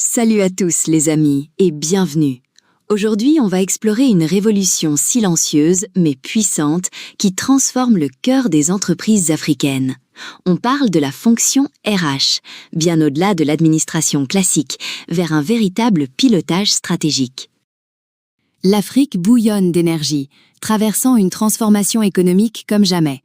Salut à tous les amis et bienvenue. Aujourd'hui, on va explorer une révolution silencieuse mais puissante qui transforme le cœur des entreprises africaines. On parle de la fonction RH, bien au-delà de l'administration classique, vers un véritable pilotage stratégique. L'Afrique bouillonne d'énergie, traversant une transformation économique comme jamais.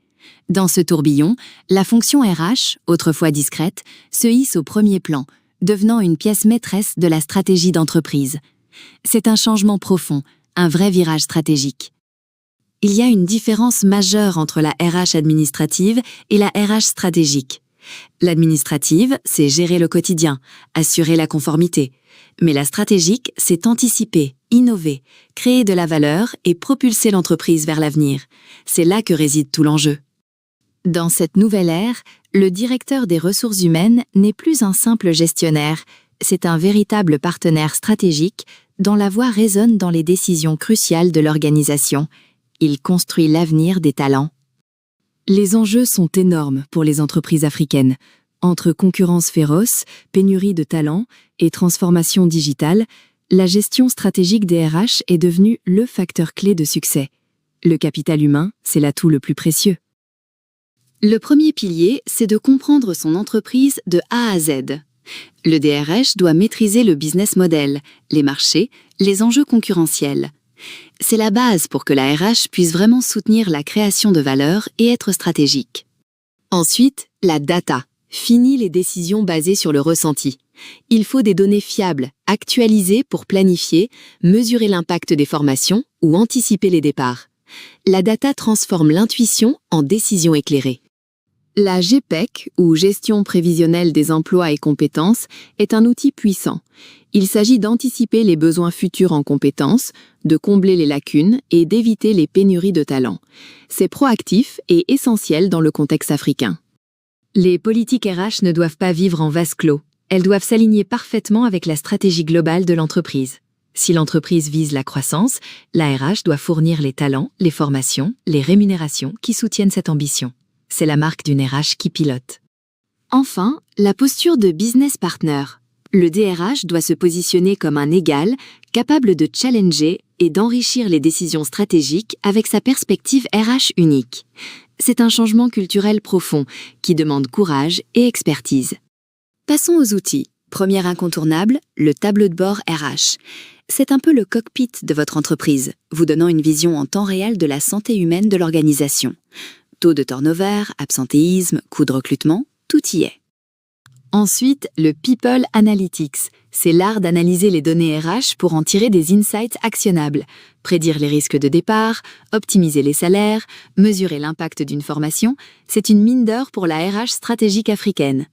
Dans ce tourbillon, la fonction RH, autrefois discrète, se hisse au premier plan, devenant une pièce maîtresse de la stratégie d'entreprise. C'est un changement profond, un vrai virage stratégique. Il y a une différence majeure entre la RH administrative et la RH stratégique. L'administrative, c'est gérer le quotidien, assurer la conformité. Mais la stratégique, c'est anticiper, innover, créer de la valeur et propulser l'entreprise vers l'avenir. C'est là que réside tout l'enjeu. Dans cette nouvelle ère, le directeur des ressources humaines n'est plus un simple gestionnaire, c'est un véritable partenaire stratégique dont la voix résonne dans les décisions cruciales de l'organisation. Il construit l'avenir des talents. Les enjeux sont énormes pour les entreprises africaines. Entre concurrence féroce, pénurie de talents et transformation digitale, la gestion stratégique des RH est devenue le facteur clé de succès. Le capital humain, c'est l'atout le plus précieux. Le premier pilier, c'est de comprendre son entreprise de A à Z. Le DRH doit maîtriser le business model, les marchés, les enjeux concurrentiels. C'est la base pour que la RH puisse vraiment soutenir la création de valeur et être stratégique. Ensuite, la data. Fini les décisions basées sur le ressenti. Il faut des données fiables, actualisées pour planifier, mesurer l'impact des formations ou anticiper les départs. La data transforme l'intuition en décision éclairée. La GPEC, ou Gestion prévisionnelle des emplois et compétences, est un outil puissant. Il s'agit d'anticiper les besoins futurs en compétences, de combler les lacunes et d'éviter les pénuries de talents. C'est proactif et essentiel dans le contexte africain. Les politiques RH ne doivent pas vivre en vase clos. Elles doivent s'aligner parfaitement avec la stratégie globale de l'entreprise. Si l'entreprise vise la croissance, la RH doit fournir les talents, les formations, les rémunérations qui soutiennent cette ambition. C'est la marque d'une RH qui pilote. Enfin, la posture de business partner. Le DRH doit se positionner comme un égal, capable de challenger et d'enrichir les décisions stratégiques avec sa perspective RH unique. C'est un changement culturel profond qui demande courage et expertise. Passons aux outils. Premier incontournable, le tableau de bord RH. C'est un peu le cockpit de votre entreprise, vous donnant une vision en temps réel de la santé humaine de l'organisation. Taux de turnover, absentéisme, coût de recrutement, tout y est. Ensuite, le People Analytics. C'est l'art d'analyser les données RH pour en tirer des insights actionnables, prédire les risques de départ, optimiser les salaires, mesurer l'impact d'une formation. C'est une mine d'or pour la RH stratégique africaine.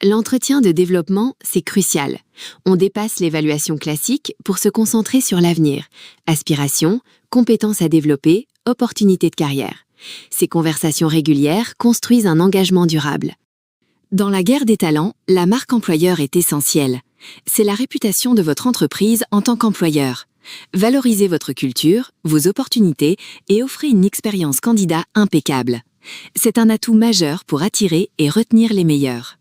L'entretien de développement, c'est crucial. On dépasse l'évaluation classique pour se concentrer sur l'avenir. Aspiration, compétences à développer, opportunités de carrière. Ces conversations régulières construisent un engagement durable. Dans la guerre des talents, la marque employeur est essentielle. C'est la réputation de votre entreprise en tant qu'employeur. Valorisez votre culture, vos opportunités et offrez une expérience candidat impeccable. C'est un atout majeur pour attirer et retenir les meilleurs.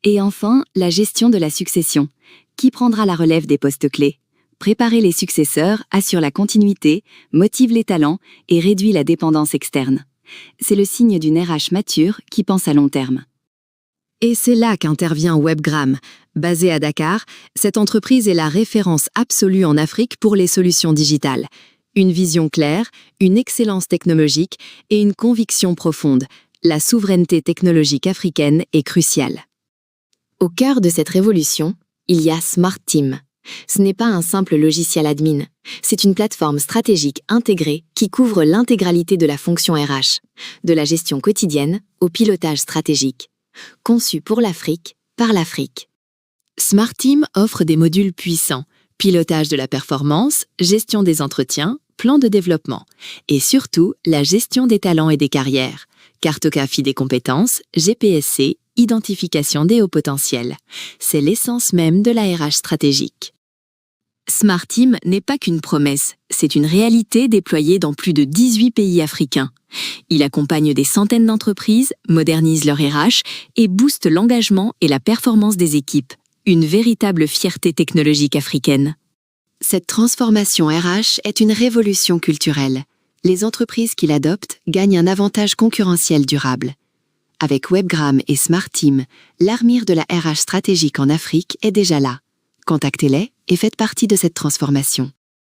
Et enfin, la gestion de la succession. Qui prendra la relève des postes clés ? Préparer les successeurs assure la continuité, motive les talents et réduit la dépendance externe. C'est le signe d'une RH mature qui pense à long terme. Et c'est là qu'intervient Webgram. Basée à Dakar, cette entreprise est la référence absolue en Afrique pour les solutions digitales. Une vision claire, une excellence technologique et une conviction profonde. La souveraineté technologique africaine est cruciale. Au cœur de cette révolution, il y a Smart Team. Ce n'est pas un simple logiciel admin, c'est une plateforme stratégique intégrée qui couvre l'intégralité de la fonction RH, de la gestion quotidienne au pilotage stratégique. Conçu pour l'Afrique, par l'Afrique. Smart Team offre des modules puissants, pilotage de la performance, gestion des entretiens, plan de développement, et surtout la gestion des talents et des carrières, cartographie des compétences, GPSC, identification des hauts potentiels. C'est l'essence même de la RH stratégique. Smart Team n'est pas qu'une promesse, c'est une réalité déployée dans plus de 18 pays africains. Il accompagne des centaines d'entreprises, modernise leur RH et booste l'engagement et la performance des équipes. une véritable fierté technologique africaine. Cette transformation RH est une révolution culturelle. Les entreprises qui l'adoptent gagnent un avantage concurrentiel durable. Avec Webgram et Smart Team, l'armure de la RH stratégique en Afrique est déjà là. Contactez-les et faites partie de cette transformation.